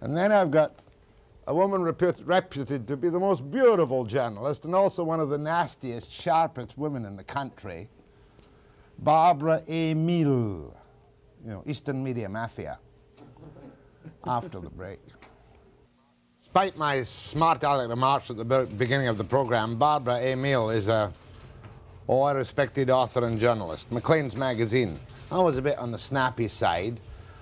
And then I've got a woman reputed to be the most beautiful journalist and also one of the nastiest, sharpest women in the country, Barbara Amiel, Eastern Media Mafia, after the break. Despite my smart aleck remarks at the beginning of the program, Barbara Amiel is a respected author and journalist. Maclean's magazine, always a bit on the snappy side.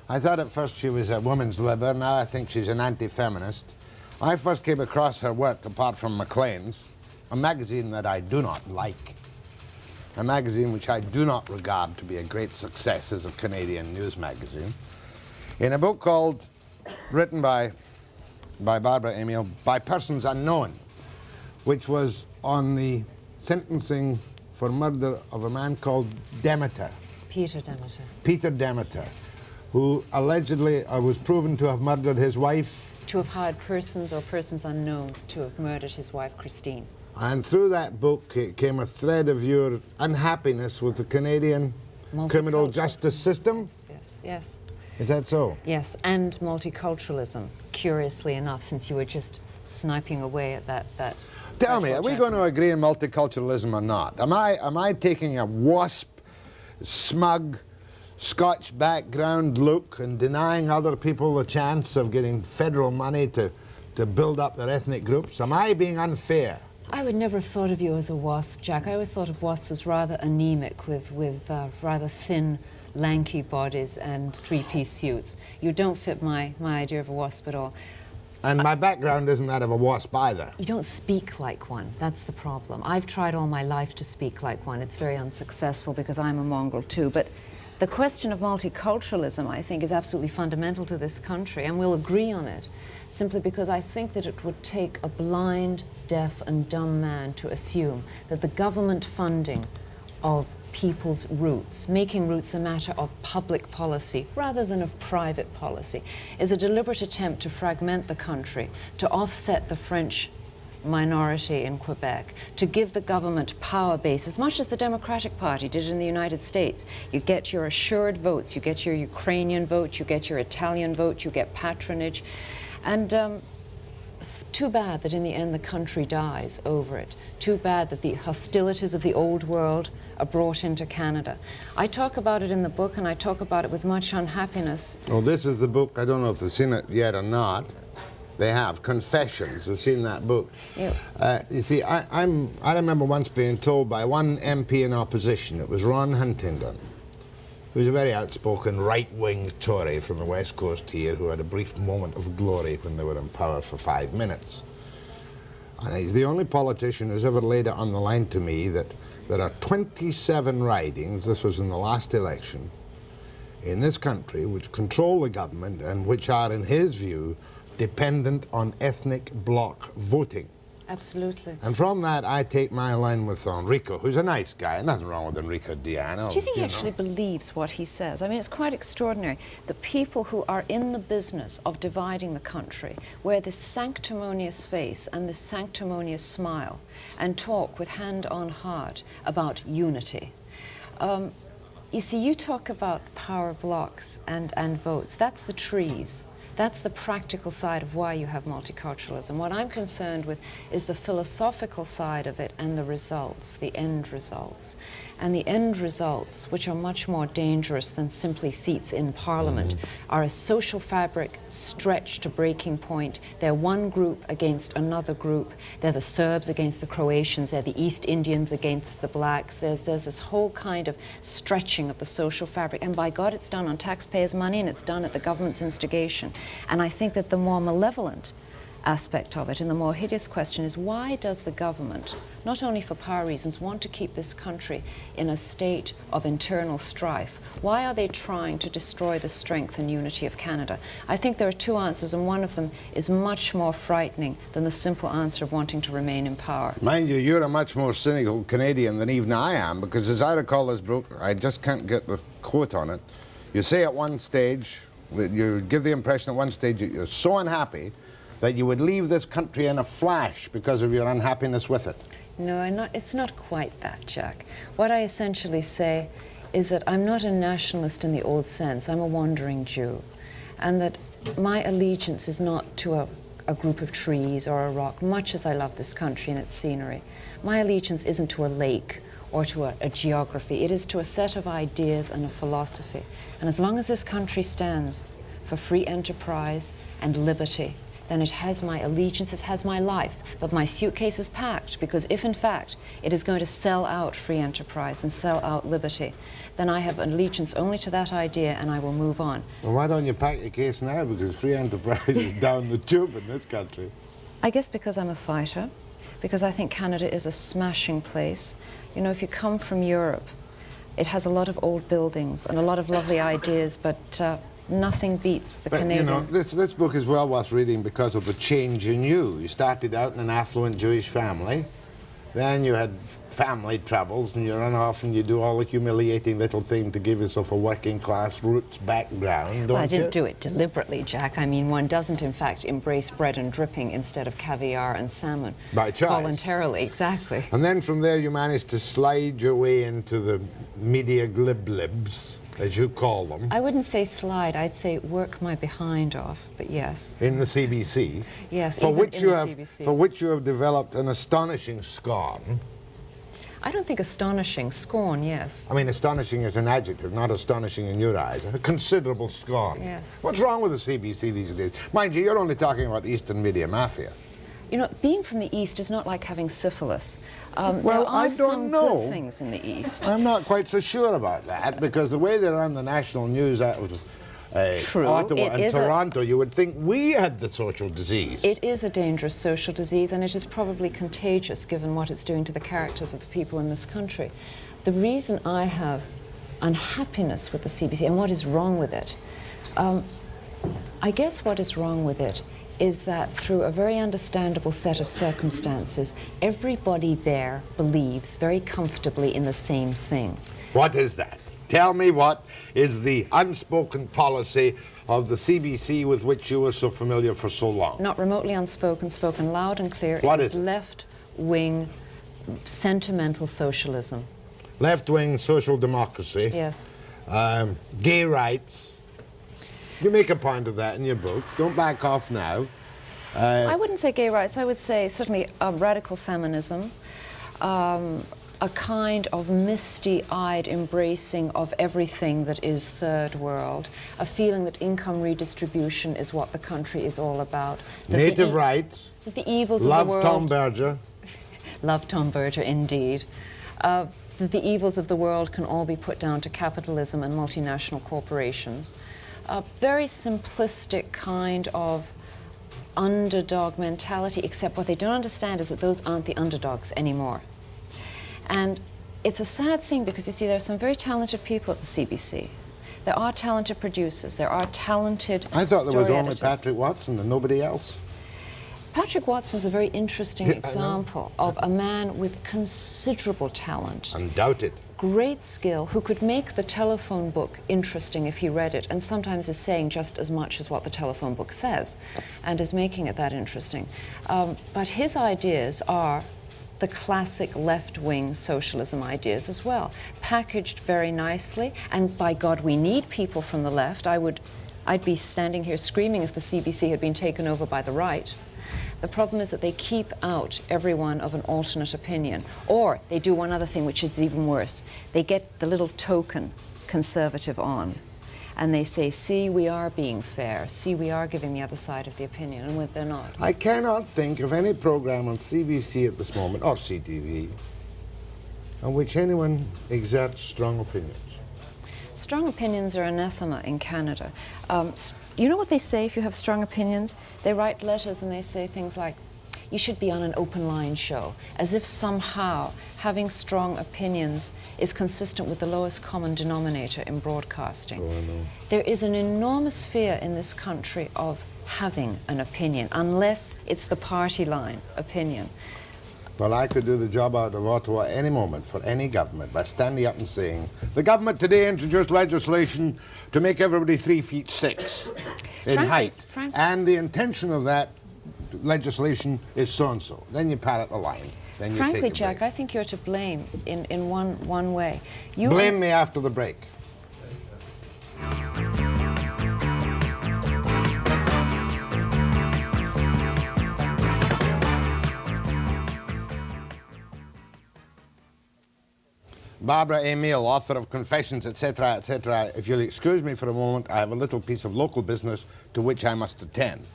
I thought at first she was a woman's libber, now I think she's an anti-feminist. I first came across her work, apart from Maclean's, a magazine that I do not like, a magazine which I do not regard to be a great success as a Canadian news magazine, in a book called, written by Barbara Amiel, By Persons Unknown, which was on the sentencing for murder of a man called Demeter. Peter Demeter. Peter Demeter, who allegedly was proven to have murdered his wife. To have hired persons or persons unknown to have murdered his wife, Christine. And through that book came a thread of your unhappiness with the Canadian criminal justice system? Yes, yes. Is that so? Yes, and multiculturalism, curiously enough, since you were just sniping away at that. Tell me, are we going to agree on multiculturalism or not? Am I taking a WASP, smug, Scotch background look and denying other people the chance of getting federal money to build up their ethnic groups? Am I being unfair? I would never have thought of you as a WASP, Jack. I always thought of WASPs as rather anemic with rather thin, lanky bodies and three-piece suits. You don't fit my idea of a WASP at all. And my background isn't that of a WASP either. You don't speak like one. That's the problem. I've tried all my life to speak like one. It's very unsuccessful because I'm a mongrel too. But the question of multiculturalism, I think, is absolutely fundamental to this country, and we'll agree on it, simply because I think that it would take a blind, deaf and dumb man to assume that the government funding of people's roots, making roots a matter of public policy rather than of private policy, is a deliberate attempt to fragment the country, to offset the French minority in Quebec, to give the government power base, as much as the Democratic Party did in the United States. You get your assured votes, you get your Ukrainian vote, you get your Italian vote, you get patronage. And too bad that in the end the country dies over it. Too bad that the hostilities of the old world are brought into Canada. I talk about it in the book, and I talk about it with much unhappiness. Oh, this is the book. I don't know if they've seen it yet or not. They have. Confessions. They've seen that book. Yeah. You see, I remember once being told by one MP in opposition, it was Ron Huntingdon, who was a very outspoken right-wing Tory from the West Coast here, who had a brief moment of glory when they were in power for 5 minutes. And he's the only politician who's ever laid it on the line to me that there are 27 ridings, this was in the last election, in this country which control the government and which are, in his view, dependent on ethnic bloc voting. Absolutely. And from that, I take my line with Enrico, who's a nice guy. Nothing wrong with Enrico Diano. Do you think he actually believes what he says? I mean, it's quite extraordinary. The people who are in the business of dividing the country wear this sanctimonious face and this sanctimonious smile and talk with hand on heart about unity. You see, you talk about power blocks and votes. That's the trees. That's the practical side of why you have multiculturalism. What I'm concerned with is the philosophical side of it and the results, the end results. And the end results, which are much more dangerous than simply seats in Parliament, are a social fabric stretched to breaking point. They're one group against another group. They're the Serbs against the Croatians. They're the East Indians against the blacks. There's this whole kind of stretching of the social fabric. And by God, it's done on taxpayers' money, and it's done at the government's instigation. And I think that the more malevolent aspect of it and the more hideous question is, why does the government, not only for power reasons, want to keep this country in a state of internal strife? Why are they trying to destroy the strength and unity of Canada? I think there are two answers, and one of them is much more frightening than the simple answer of wanting to remain in power. Mind you, you're a much more cynical Canadian than even I am, because as I recall this book, I just can't get the quote on it. You say at one stage, that you give the impression at one stage that you're so unhappy that you would leave this country in a flash because of your unhappiness with it. No, it's not quite that, Jack. What I essentially say is that I'm not a nationalist in the old sense. I'm a wandering Jew. and that my allegiance is not to a group of trees or a rock, much as I love this country and its scenery. My allegiance isn't to a lake or to a geography. It is to a set of ideas and a philosophy. And as long as this country stands for free enterprise and liberty, then it has my allegiance, it has my life. But my suitcase is packed, because if in fact it is going to sell out free enterprise and sell out liberty, then I have allegiance only to that idea, and I will move on. Well, why don't you pack your case now? Because free enterprise is down the tube in this country. I guess because I'm a fighter, because I think Canada is a smashing place. You know, if you come from Europe, it has a lot of old buildings and a lot of lovely ideas, but nothing beats the Canadian. You know, this book is well worth reading because of the change in you. You started out in an affluent Jewish family. Then you had family troubles, and you run off and you do all the humiliating little thing to give yourself a working class roots background, don't you? Well, I didn't do it deliberately, Jack. I mean, one doesn't, in fact, embrace bread and dripping instead of caviar and salmon. By choice. Voluntarily, exactly. And then from there you managed to slide your way into the media gliblibs, as you call them. I wouldn't say slide, I'd say work my behind off, but yes. In the CBC. Yes, for even which in you the have, CBC. For which you have developed an astonishing scorn. I don't think astonishing. Scorn, yes. I mean, astonishing is an adjective, not astonishing in your eyes. A considerable scorn. Yes. What's wrong with the CBC these days? Mind you, you're only talking about the Eastern Media Mafia. You know, being from the East is not like having syphilis. Well, there are I don't some know. good things in the East. I'm not quite so sure about that, because the way they run the national news out of True. Ottawa It and is Toronto, you would think we had the social disease. It is a dangerous social disease, and it is probably contagious given what it's doing to the characters of the people in this country. The reason I have unhappiness with the CBC and what is wrong with it, I guess what is wrong with it is that through a very understandable set of circumstances, everybody there believes very comfortably in the same thing. What is that? Tell me what is the unspoken policy of the CBC with which you were so familiar for so long? Not remotely unspoken, spoken loud and clear. What it is it? Left-wing, sentimental socialism. Left-wing social democracy. Yes. Gay rights. You make a point of that in your book. Don't back off now. I wouldn't say gay rights. I would say certainly radical feminism, a kind of misty-eyed embracing of everything that is third world, a feeling that income redistribution is what the country is all about. Native rights. That the evils Love of the world... Tom Berger. Love Tom Berger, indeed. That the evils of the world can all be put down to capitalism and multinational corporations. A very simplistic kind of underdog mentality, except what they don't understand is that those aren't the underdogs anymore. And it's a sad thing because, you see, there are some very talented people at the CBC. There are talented producers. There are talented I thought there was story only editors. Patrick Watson and nobody else. Patrick Watson is a very interesting Yeah, I know. example of a man with considerable talent, Undoubted. great skill, who could make the telephone book interesting if he read it, and sometimes is saying just as much as what the telephone book says, and is making it that interesting. But his ideas are the classic left-wing socialism ideas as well, packaged very nicely, and by God, we need people from the left. I'd be standing here screaming if the CBC had been taken over by the right. The problem is that they keep out everyone of an alternate opinion. Or they do one other thing, which is even worse. They get the little token conservative on, and they say, see, we are being fair. See, we are giving the other side of the opinion, and they're not. I cannot think of any program on CBC at this moment, or CTV, on which anyone exerts strong opinions. Strong opinions are anathema in Canada. You know what they say if you have strong opinions? They write letters and they say things like, you should be on an open line show, as if somehow having strong opinions is consistent with the lowest common denominator in broadcasting. Oh, I know. There is an enormous fear in this country of having an opinion, unless it's the party line opinion. Well, I could do the job out of Ottawa any moment for any government by standing up and saying, the government today introduced legislation to make everybody 3'6" in height. And the intention of that legislation is so-and-so. Then you pat at the line. Then you Frankly, take a Jack, break. I think you're to blame in one way. Blame me after the break. Barbara Amiel, author of Confessions, etc., etc. If you'll excuse me for a moment, I have a little piece of local business to which I must attend.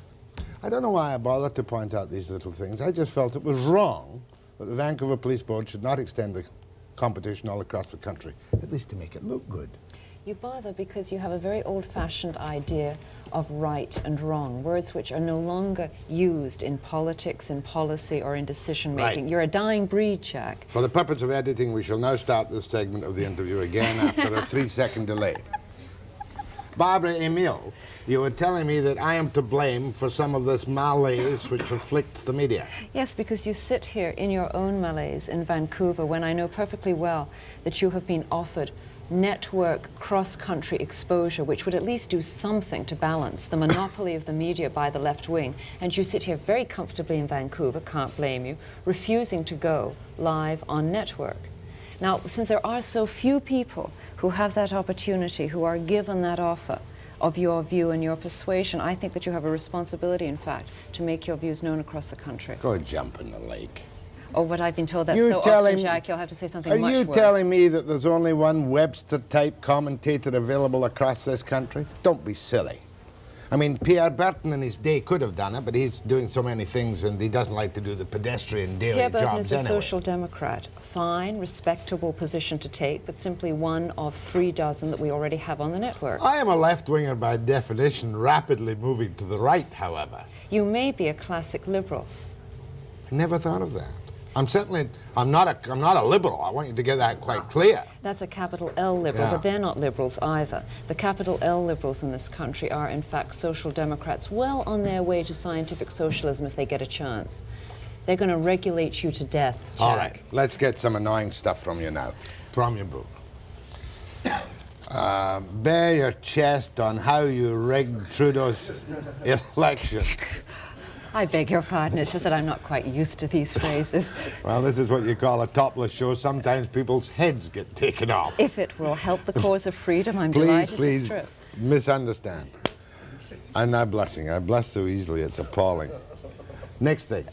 I don't know why I bothered to point out these little things. I just felt it was wrong that the Vancouver Police Board should not extend the competition all across the country, at least to make it look good. You bother because you have a very old-fashioned idea of right and wrong, words which are no longer used in politics, in policy, or in decision-making. Right. You're a dying breed, Jack. For the purpose of editing, we shall now start this segment of the interview again after a 3-second delay. Barbara Amiel, you were telling me that I am to blame for some of this malaise which afflicts the media. Yes, because you sit here in your own malaise in Vancouver when I know perfectly well that you have been offered network cross-country exposure which would at least do something to balance the monopoly of the media by the left wing, and you sit here very comfortably in Vancouver, can't blame you, refusing to go live on network. Now, since there are so few people who have that opportunity, who are given that offer of your view and your persuasion, I think that you have a responsibility, in fact, to make your views known across the country. Go jump in the lake. Oh, but I've been told that so often, Jack, you'll have to say something much worse. Are you telling me that there's only one Webster-type commentator available across this country? Don't be silly. I mean, Pierre Berton in his day could have done it, but he's doing so many things and he doesn't like to do the pedestrian daily Pierre Berton jobs is a anyway. social democrat. Fine, respectable position to take, but simply one of 3 dozen that we already have on the network. I am a left-winger by definition, rapidly moving to the right, however. You may be a classic liberal. I never thought of that. I'm not a liberal. I want you to get that quite clear. That's a capital L liberal, Yeah. but they're not liberals either. The capital L liberals in this country are, in fact, social democrats, well on their way to scientific socialism if they get a chance. They're going to regulate you to death, Jack. All right, let's get some annoying stuff from you now, from your book. Bare your chest on how you rigged Trudeau's election. I beg your pardon, it's just that I'm not quite used to these phrases. Well, this is what you call a topless show. Sometimes people's heads get taken off. If it will help the cause of freedom, I'm delighted Please, to strip. misunderstand. I'm not blushing. I blush so easily, it's appalling. Next thing.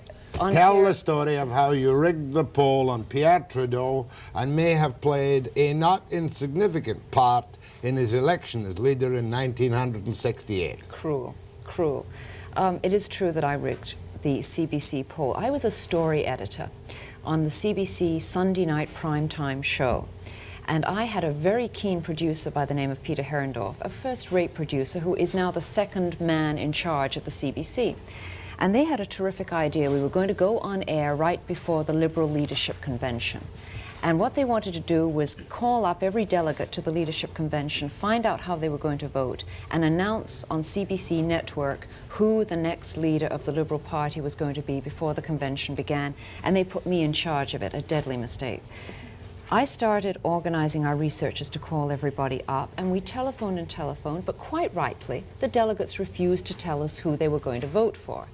Tell the story of how you rigged the poll on Pierre Trudeau and may have played a not insignificant part in his election as leader in 1968. Cruel, cruel. It is true that I rigged the CBC poll. I was a story editor on the CBC Sunday night primetime show. And I had a very keen producer by the name of Peter Herendorf, a first-rate producer who is now the second man in charge at the CBC. And they had a terrific idea. We were going to go on air right before the Liberal Leadership Convention. And what they wanted to do was call up every delegate to the Leadership Convention, find out how they were going to vote, and announce on CBC Network who the next leader of the Liberal Party was going to be before the convention began. And they put me in charge of it, a deadly mistake. I started organizing our researchers to call everybody up, and we telephoned and telephoned, but quite rightly, the delegates refused to tell us who they were going to vote for.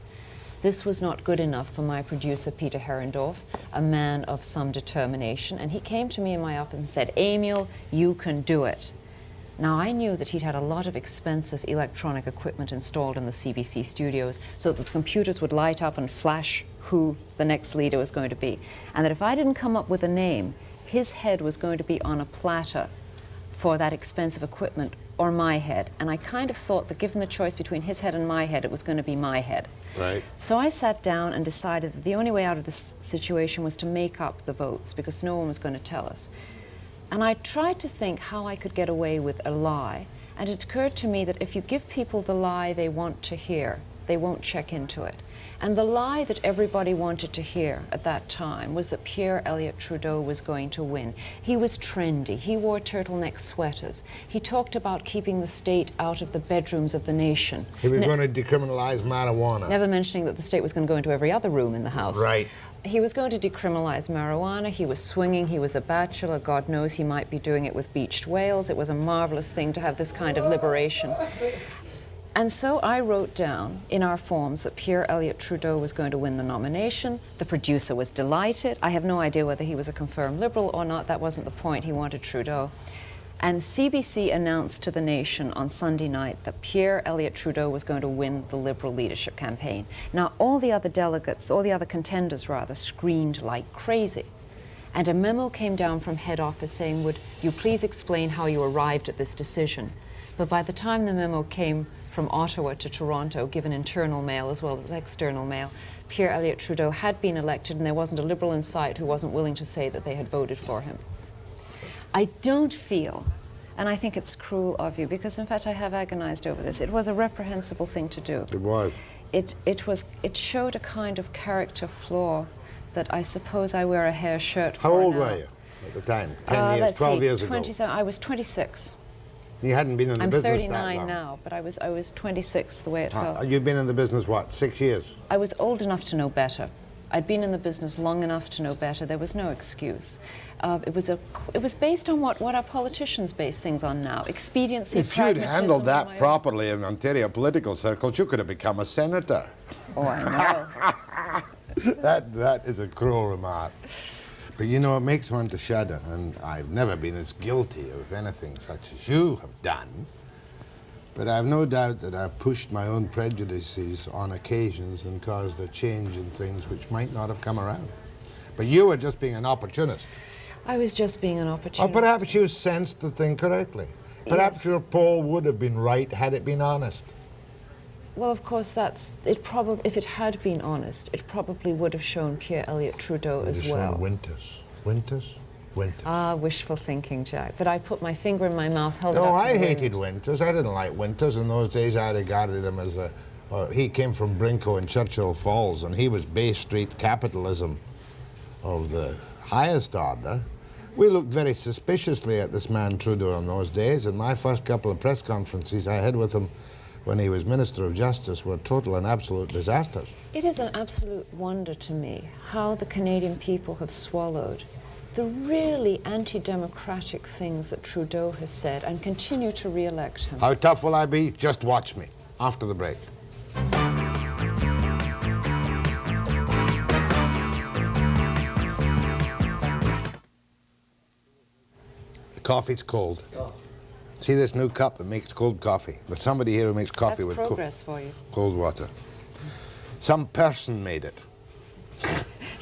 This was not good enough for my producer, Peter Herendorf, a man of some determination, and he came to me in my office and said, "Amiel, you can do it." Now, I knew that he'd had a lot of expensive electronic equipment installed in the CBC studios so that the computers would light up and flash who the next leader was going to be, and that if I didn't come up with a name, his head was going to be on a platter for that expensive equipment, or my head. And I kind of thought that given the choice between his head and my head, it was going to be my head. Right. So I sat down and decided that the only way out of this situation was to make up the votes, because no one was going to tell us. And I tried to think how I could get away with a lie, and it occurred to me that if you give people the lie they want to hear, they won't check into it. And the lie that everybody wanted to hear at that time was that Pierre Elliott Trudeau was going to win. He was trendy. He wore turtleneck sweaters. He talked about keeping the state out of the bedrooms of the nation. He was going to decriminalize marijuana. Never mentioning that the state was going to go into every other room in the house. Right. He was going to decriminalize marijuana. He was swinging. He was a bachelor. God knows he might be doing it with beached whales. It was a marvelous thing to have this kind of liberation. And so I wrote down in our forms that Pierre Elliott Trudeau was going to win the nomination. The producer was delighted. I have no idea whether he was a confirmed Liberal or not. That wasn't the point. He wanted Trudeau. And CBC announced to the nation on Sunday night that Pierre Elliott Trudeau was going to win the Liberal leadership campaign. Now, all the other delegates, all the other contenders rather, screamed like crazy. And a memo came down from head office saying, would you please explain how you arrived at this decision? But by the time the memo came from Ottawa to Toronto, given internal mail as well as external mail, Pierre Elliott Trudeau had been elected, and there wasn't a Liberal in sight who wasn't willing to say that they had voted for him. I don't feel, and I think it's cruel of you, because in fact I have agonized over this, it was a reprehensible thing to do. It was. It showed a kind of character flaw that I suppose I wear a hair shirt for How old now. were you at the time? 10 years, 12 years ago? I was 26. You hadn't been in the I'm business 39 that long. now, but I was 26 the way it felt. You've been in the business, what, 6 years? I was old enough to know better. I'd been in the business long enough to know better. There was no excuse. It was based on what our politicians base things on now. Expediency, If you'd handled pragmatism, that properly in Ontario political circles, you could have become a senator. Oh, I know. That is a cruel remark. But you know, it makes one to shudder, and I've never been as guilty of anything such as you have done. But I've no doubt that I've pushed my own prejudices on occasions and caused a change in things which might not have come around. But you were just being an opportunist. I was just being an opportunist. Or perhaps you sensed the thing correctly. Perhaps Yes. your poll would have been right had it been honest. Well, of course, if it had been honest, it probably would have shown Pierre Elliott Trudeau as well. Winters. Ah, wishful thinking, Jack. But I put my finger in my mouth, held it No, up to I the wind. hated Winters. I didn't like Winters. In those days, I regarded him as he came from Brinko and Churchill Falls, and he was Bay Street capitalism of the highest order. We looked very suspiciously at this man Trudeau in those days, and my first couple of press conferences I had with him when he was Minister of Justice were total and absolute disasters. It is an absolute wonder to me how the Canadian people have swallowed the really anti-democratic things that Trudeau has said and continue to re-elect him. How tough will I be? Just watch me after the break. The coffee's cold. See this new cup that makes cold coffee? There's somebody here who makes coffee That's with progress for you. cold water. Some person made it.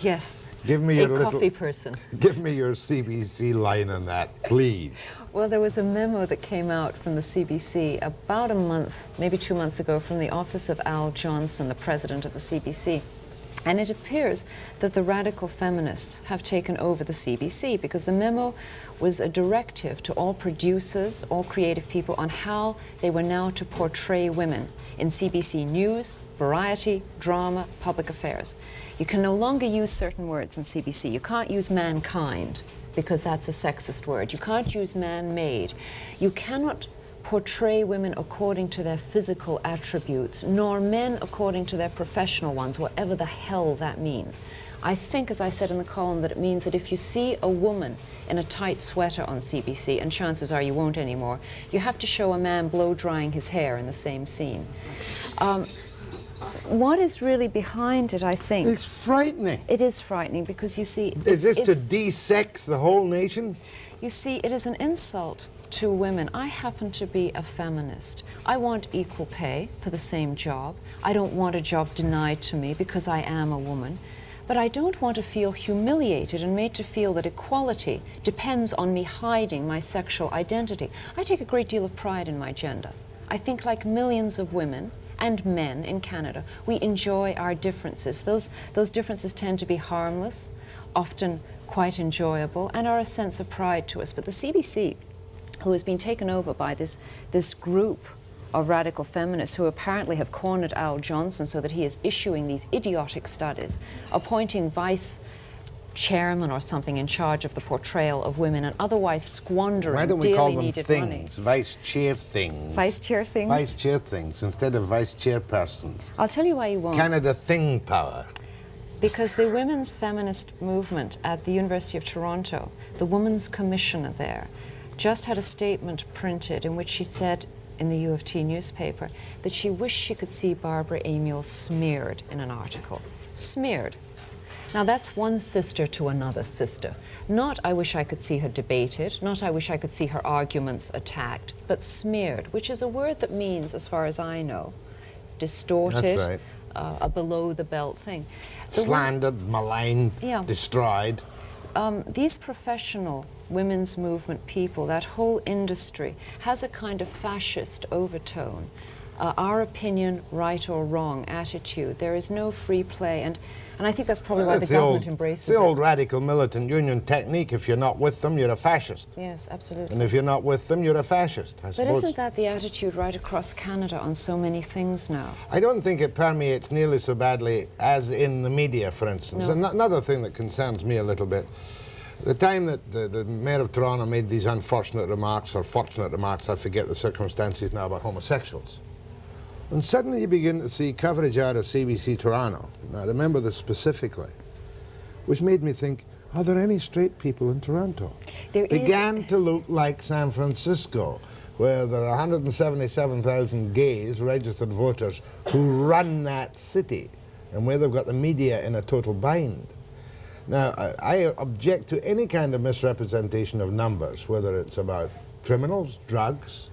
Yes. Give me a your coffee person. Give me your CBC line on that, please. Well, there was a memo that came out from the CBC about a month, maybe 2 months ago, from the office of Al Johnson, the president of the CBC. And it appears that the radical feminists have taken over the CBC because the memo was a directive to all producers, all creative people, on how they were now to portray women in CBC News, Variety, Drama, Public Affairs. You can no longer use certain words in CBC. You can't use mankind because that's a sexist word. You can't use man-made. You cannot portray women according to their physical attributes, nor men according to their professional ones, whatever the hell that means. I think, as I said in the column, that it means that if you see a woman in a tight sweater on CBC, and chances are you won't anymore, you have to show a man blow-drying his hair in the same scene. What is really behind it, I think... It's frightening. It is frightening because, you see... Is this to de-sex the whole nation? You see, it is an insult to women. I happen to be a feminist. I want equal pay for the same job. I don't want a job denied to me because I am a woman. But I don't want to feel humiliated and made to feel that equality depends on me hiding my sexual identity. I take a great deal of pride in my gender. I think, like millions of women and men in Canada, we enjoy our differences. Those differences tend to be harmless, often quite enjoyable, and are a sense of pride to us. But the CBC, who has been taken over by this group of radical feminists who apparently have cornered Al Johnson so that he is issuing these idiotic studies, appointing vice chairman or something in charge of the portrayal of women, and otherwise squandering Why don't we call dearly them needed things? money. Vice chair things. Vice chair things? Vice chair things instead of vice chairpersons. I'll tell you why you won't. Canada thing power. Because the women's feminist movement at the University of Toronto, the women's commissioner there, just had a statement printed in which she said in the U of T newspaper that she wished she could see Barbara Amiel smeared in an article. Smeared. Now that's one sister to another sister. Not I wish I could see her debated, not I wish I could see her arguments attacked, but smeared, which is a word that means, as far as I know, distorted, That's right. A below-the-belt thing. The Slandered, maligned, Yeah. destroyed. these professional women's movement people, that whole industry, has a kind of fascist overtone. Our opinion, right or wrong attitude. There is no free play, and I think that's probably why the government embraces it. It's the old radical militant union technique. If you're not with them, you're a fascist. Yes, absolutely. And if you're not with them, you're a fascist, I suppose. But isn't that the attitude right across Canada on so many things now? I don't think it permeates nearly so badly as in the media, for instance. No. Another thing that concerns me a little bit, the time that the Mayor of Toronto made these unfortunate remarks, or fortunate remarks, I forget the circumstances now, about homosexuals. And suddenly you begin to see coverage out of CBC Toronto, and I remember this specifically, which made me think, are there any straight people in Toronto? There began to look like San Francisco, where there are 177,000 gays, registered voters, who run that city, and where they've got the media in a total bind. Now, I object to any kind of misrepresentation of numbers, whether it's about criminals, drugs,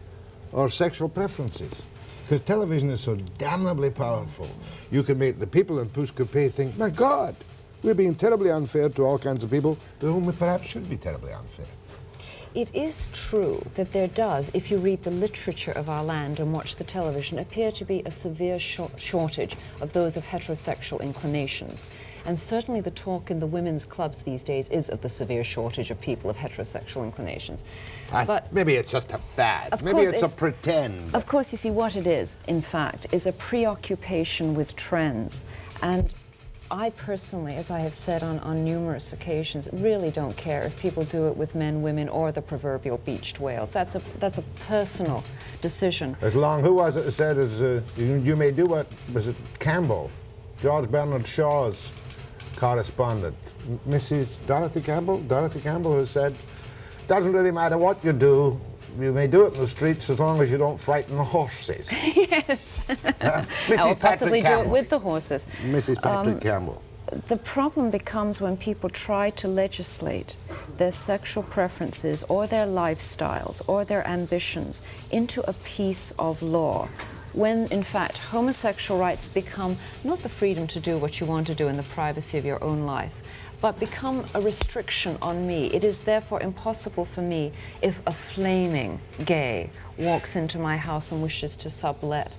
or sexual preferences. Because television is so damnably powerful. You can make the people in Pouce Coupé think, my God, we're being terribly unfair to all kinds of people to whom we perhaps should be terribly unfair. It is true that there does, if you read the literature of our land and watch the television, appear to be a severe shortage of those of heterosexual inclinations. And certainly the talk in the women's clubs these days is of the severe shortage of people of heterosexual inclinations. But maybe it's just a fad. Maybe it's a pretend. Of course, you see, what it is, in fact, is a preoccupation with trends. And I personally, as I have said on numerous occasions, really don't care if people do it with men, women, or the proverbial beached whales. That's a personal decision. As long, who was it that said, you may do what, was it Campbell? George Bernard Shaw's correspondent, Mrs. Dorothy Campbell, who said, doesn't really matter what you do, you may do it in the streets as long as you don't frighten the horses. Yes. Mrs. Possibly Patrick Campbell. do it with the horses. Mrs. Patrick Campbell. The problem becomes when people try to legislate their sexual preferences or their lifestyles or their ambitions into a piece of law, when in fact homosexual rights become not the freedom to do what you want to do in the privacy of your own life, but become a restriction on me. It is therefore impossible for me, if a flaming gay walks into my house and wishes to sublet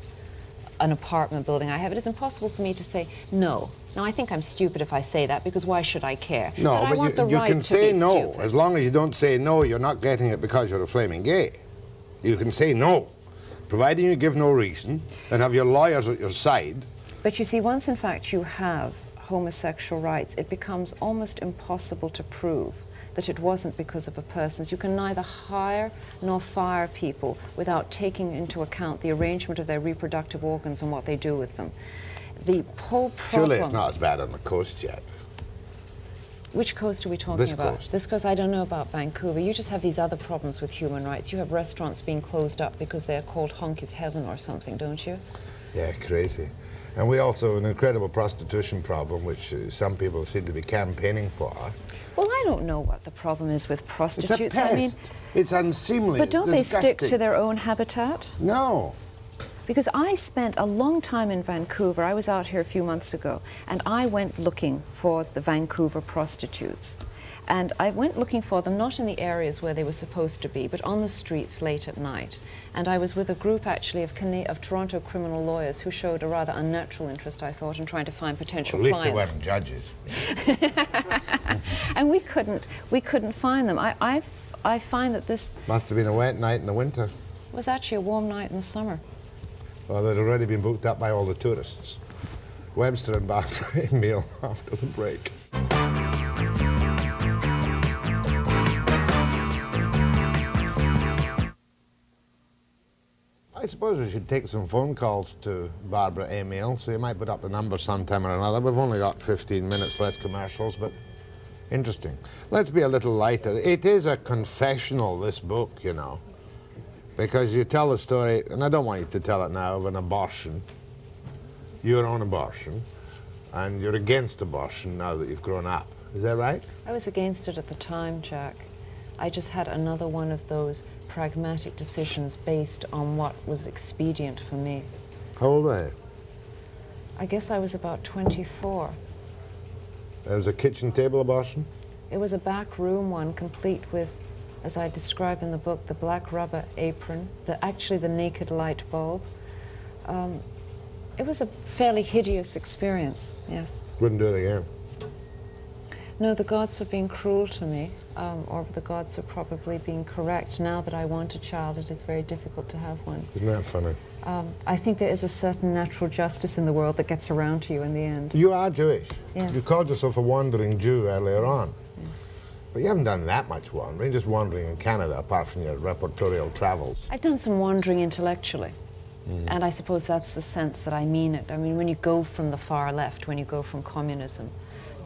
an apartment building I have, it is impossible for me to say no. Now, I think I'm stupid if I say that, because why should I care? No, but you can say no. Stupid. As long as you don't say no, you're not getting it because you're a flaming gay. You can say no, providing you give no reason and have your lawyers at your side. But you see, once in fact you have homosexual rights, it becomes almost impossible to prove that it wasn't because of a person's. You can neither hire nor fire people without taking into account the arrangement of their reproductive organs and what they do with them. The whole problem... Surely it's not as bad on the coast yet. Which coast are we talking about? Coast. This coast, I don't know about Vancouver. You just have these other problems with human rights. You have restaurants being closed up because they're called Honk is Heaven or something, don't you? Yeah, crazy. And we also have an incredible prostitution problem, which some people seem to be campaigning for. Well, I don't know what the problem is with prostitutes. It's a pest. I mean, it's unseemly. but don't they stick to their own habitat? No. Because I spent a long time in Vancouver. I was out here a few months ago, and I went looking for the Vancouver prostitutes. And I went looking for them not in the areas where they were supposed to be, but on the streets late at night. And I was with a group, actually, of Toronto criminal lawyers who showed a rather unnatural interest, I thought, in trying to find potential clients. At clients. least they weren't judges. And we couldn't find them. I find that this... Must have been a wet night in the winter. was actually a warm night in the summer. Well, they'd already been booked up by all the tourists. Webster and Barbara Amiel after the break. I suppose we should take some phone calls to Barbara Amiel, so you might put up the number sometime or another. We've only got 15 minutes, less commercials, but interesting. Let's be a little lighter. It is a confessional, this book, you know, because you tell a story, and I don't want you to tell it now, of an abortion, your own abortion, and you're against abortion now that you've grown up. Is that right? I was against it at the time, Jack. I just had another one of those pragmatic decisions based on what was expedient for me. How old were you? I guess I was about 24. There was a kitchen table abortion? It was a back room one, complete with, as I describe in the book, the black rubber apron, actually the naked light bulb. It was a fairly hideous experience, yes. Wouldn't do it again. No, the gods have been cruel to me, or the gods are probably being correct. Now that I want a child, it is very difficult to have one. Isn't that funny? I think there is a certain natural justice in the world that gets around to you in the end. You are Jewish. Yes. You called yourself a wandering Jew earlier Yes. on. Yes. But you haven't done that much wandering, just wandering in Canada, apart from your reportorial travels. I've done some wandering intellectually. And I suppose that's the sense that I mean it. I mean, when you go from the far left, when you go from communism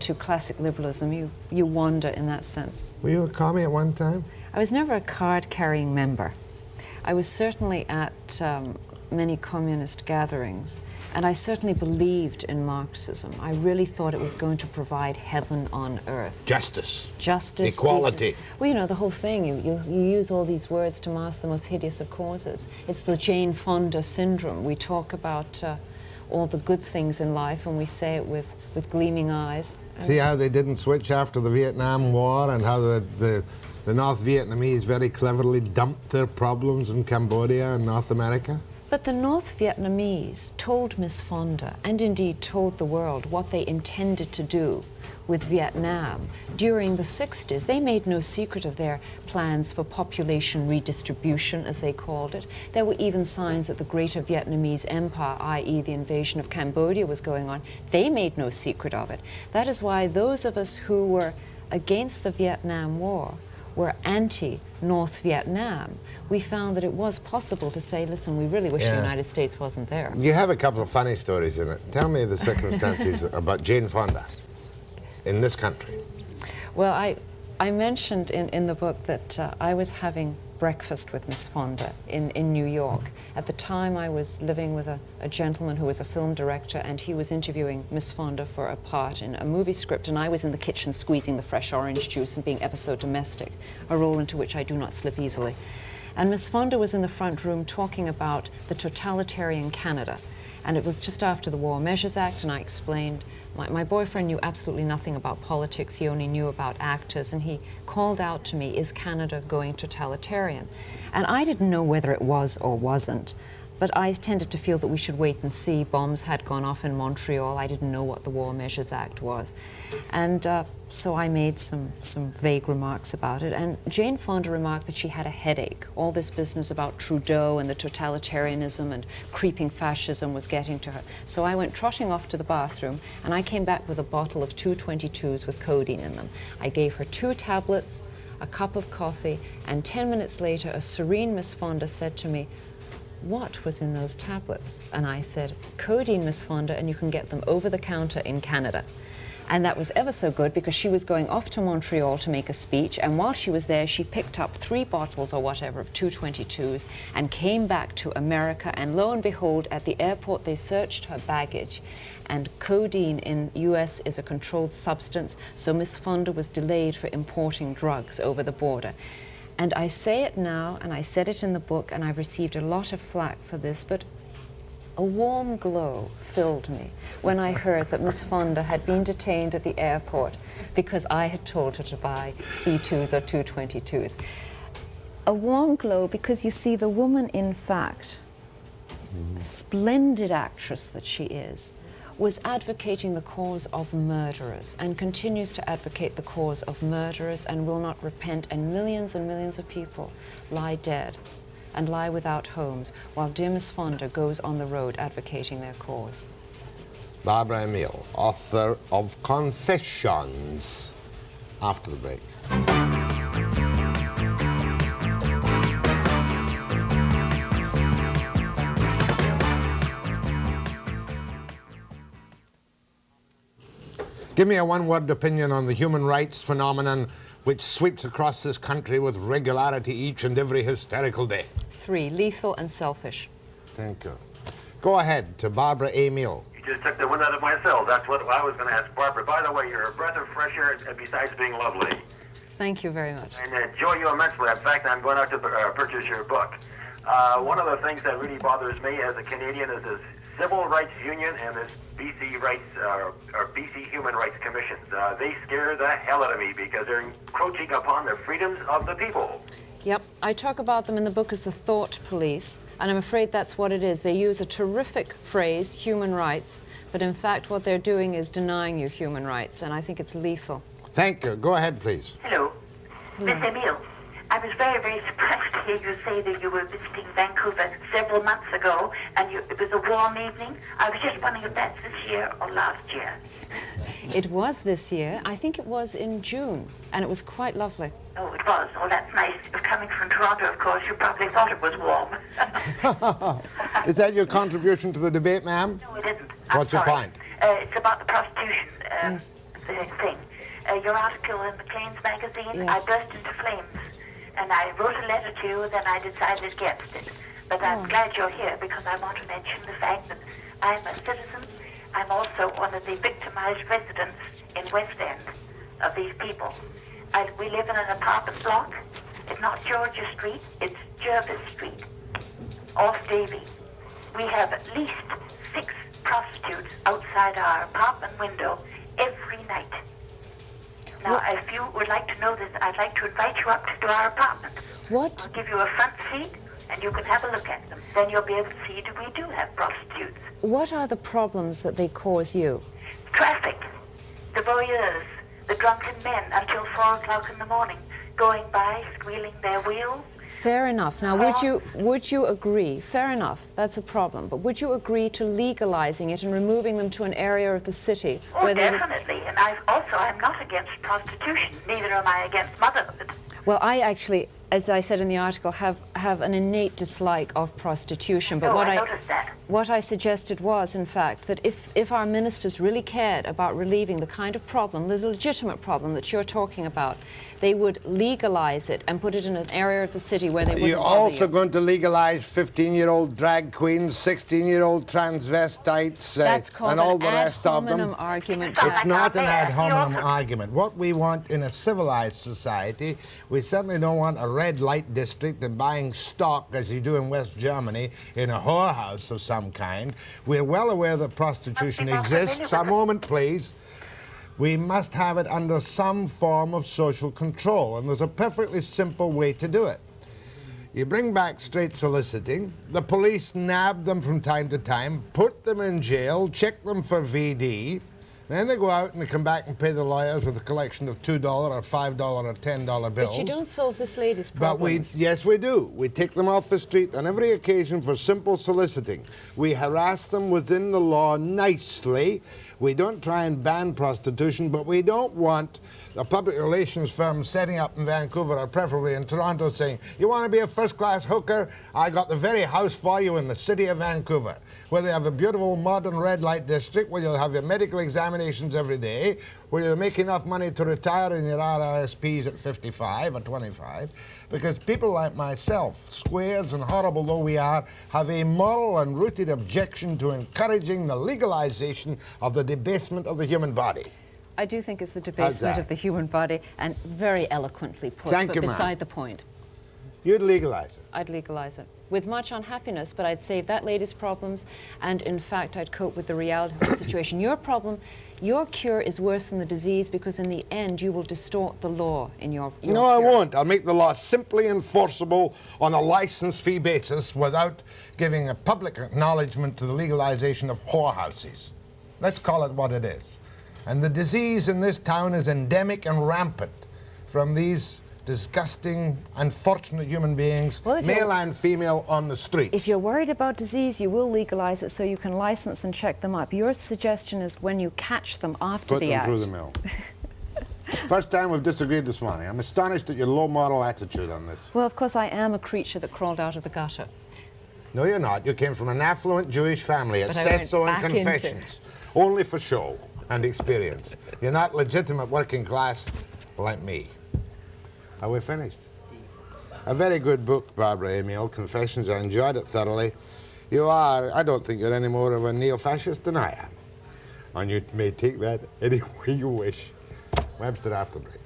to classic liberalism, you wander in that sense. Were you a commie at one time? I was never a card-carrying member. I was certainly at many communist gatherings, and I certainly believed in Marxism. I really thought it was going to provide heaven on earth. Justice. Justice. Equality. Well, you know, the whole thing, you use all these words to mask the most hideous of causes. It's the Jane Fonda syndrome. We talk about all the good things in life, and we say it with gleaming eyes. See how they didn't switch after the Vietnam War, and how the North Vietnamese very cleverly dumped their problems in Cambodia and North America? But the North Vietnamese told Miss Fonda, and indeed told the world, what they intended to do with Vietnam during the 60s. They made no secret of their plans for population redistribution, as they called it. There were even signs that the Greater Vietnamese Empire, i.e. the invasion of Cambodia, was going on. They made no secret of it. That is why those of us who were against the Vietnam War were anti-North Vietnam. We found that it was possible to say, listen, we really wish the United States wasn't there. You have a couple of funny stories in it. Tell me the circumstances about Jane Fonda in this country. Well, I mentioned in the book that I was having breakfast with Miss Fonda in New York. At the time, I was living with a gentleman who was a film director, and he was interviewing Miss Fonda for a part in a movie script, and I was in the kitchen squeezing the fresh orange juice and being ever so domestic, a role into which I do not slip easily. And Miss Fonda was in the front room talking about the totalitarian Canada. And it was just after the War Measures Act, and I explained, my boyfriend knew absolutely nothing about politics, he only knew about actors, and he called out to me, is Canada going totalitarian? And I didn't know whether it was or wasn't, but I tended to feel that we should wait and see. Bombs had gone off in Montreal. I didn't know what the War Measures Act was. And so I made some vague remarks about it. And Jane Fonda remarked that she had a headache. All this business about Trudeau and the totalitarianism and creeping fascism was getting to her. So I went trotting off to the bathroom, and I came back with a bottle of 222s with codeine in them. I gave her 2 tablets, a cup of coffee, and 10 minutes later, a serene Miss Fonda said to me, what was in those tablets? And I said, codeine, Miss Fonda, and you can get them over the counter in Canada. And that was ever so good, because she was going off to Montreal to make a speech, and while she was there, she picked up 3 bottles or whatever of 222s and came back to America, and lo and behold, at the airport they searched her baggage, and codeine in US is a controlled substance, so Miss Fonda was delayed for importing drugs over the border. And I say it now, and I said it in the book, and I've received a lot of flack for this, but a warm glow filled me when I heard that Miss Fonda had been detained at the airport because I had told her to buy C2s or 222s. A warm glow because, you see, the woman, in fact, splendid actress that she is, was advocating the cause of murderers and continues to advocate the cause of murderers and will not repent, and millions of people lie dead and lie without homes while dear Miss Fonda goes on the road advocating their cause. Barbara Amiel, author of Confessions. After the break. Give me a one-word opinion on the human rights phenomenon which sweeps across this country with regularity each and every hysterical day. 3, lethal and selfish. Thank you. Go ahead to Barbara Amiel. You just took the wind out of my sails. That's what I was going to ask Barbara. By the way, you're a breath of fresh air besides being lovely. Thank you very much. And enjoy you immensely. In fact, I'm going out to purchase your book. One of the things that really bothers me as a Canadian is this Civil Rights Union and this BC Rights or BC Human Rights Commissions. They scare the hell out of me because they're encroaching upon the freedoms of the people. Yep, I talk about them in the book as the thought police, and I'm afraid that's what it is. They use a terrific phrase, human rights, but in fact what they're doing is denying you human rights, and I think it's lethal. Thank you. Go ahead, please. Hello. Miss Amiel, I was very, very surprised to hear you say that you were visiting Vancouver several months ago, and it was a warm evening. I was just wondering if that's this year or last year. It was this year. I think it was in June, and it was quite lovely. Oh, it was. Oh, that's nice. Coming from Toronto, of course, you probably thought it was warm. Is that your contribution to the debate, ma'am? No, it isn't. What's your point? It's about the prostitution Yes. thing. Your article in Maclean's magazine, Yes. I burst into flames. And I wrote a letter to you, then I decided against it. But I'm glad you're here because I want to mention the fact that I'm a citizen. I'm also one of the victimized residents in West End of these people. We live in an apartment block. It's not Georgia Street, it's Jervis Street, off Davie. We have at least 6 prostitutes outside our apartment window every night. Now, if you would like to know this, I'd like to invite you up to our apartment. What? I'll give you a front seat, and you can have a look at them. Then you'll be able to see that we do have prostitutes. What are the problems that they cause you? Traffic, the voyeurs, the drunken men until 4 o'clock in the morning, going by, squealing their wheels. Fair enough. Now, would you agree? Fair enough. That's a problem. But would you agree to legalizing it and removing them to an area of the city Oh, where they? definitely. And I'm not against prostitution. Neither am I against motherhood. Well, I actually, as I said in the article, have an innate dislike of prostitution. But No, what I noticed that. what I suggested was, in fact, that if our ministers really cared about relieving the kind of problem, the legitimate problem that you're talking about, they would legalize it and put it in an area of the city where they wouldn't You're bother also you. going to legalize 15-year-old drag queens, 16-year-old transvestites, That's called and all an the rest of them. ad hominem argument. It's It's Jack. not an ad You hominem also- argument. What we want in a civilized society, we certainly don't want a red light district and buying stock, as you do in West Germany, in a whorehouse of some kind. We're well aware that prostitution exists. A moment, please. We must have it under some form of social control, and there's a perfectly simple way to do it. You bring back straight soliciting, the police nab them from time to time, put them in jail, check them for VD, then they go out and they come back and pay the lawyers with a collection of $2 or $5 or $10 bills. But you don't solve this lady's But problems. yes, we do. We take them off the street on every occasion for simple soliciting. We harass them within the law nicely. We don't try and ban prostitution, but we don't want the public relations firms setting up in Vancouver or preferably in Toronto saying, you want to be a first-class hooker? I got the very house for you in the city of Vancouver, where they have a beautiful modern red light district, where you'll have your medical examinations every day, where you'll make enough money to retire in your RRSPs at 55 or 25, because people like myself, squares and horrible though we are, have a moral and rooted objection to encouraging the legalization of the debasement of the human body. I do think it's the debasement that? of the human body, and very eloquently put, Thank but you, ma'am. beside the point. You'd legalize it. I'd legalize it with much unhappiness, but I'd save that lady's problems, and in fact, I'd cope with the realities of the situation. Your problem, your cure is worse than the disease because in the end, you will distort the law in your No, I cure. won't. I'll make the law simply enforceable on a license fee basis without giving a public acknowledgement to the legalization of whorehouses. Let's call it what it is. And the disease in this town is endemic and rampant from these disgusting, unfortunate human beings, Well, if male you're- and female, on the streets. If you're worried about disease, you will legalize it so you can license and check them up. Your suggestion is when you catch them after Put the them act. through the mill. First time we've disagreed this morning. I'm astonished at your low moral attitude on this. Well, of course, I am a creature that crawled out of the gutter. No, you're not. You came from an affluent Jewish family. It But I says went so in back into- Confessions. Only for show and experience. You're not legitimate working class like me. Are we finished? A very good book, Barbara Amiel, Confessions. I enjoyed it thoroughly. You are, I don't think you're any more of a neo-fascist than I am. And you may take that any way you wish. Webster after break.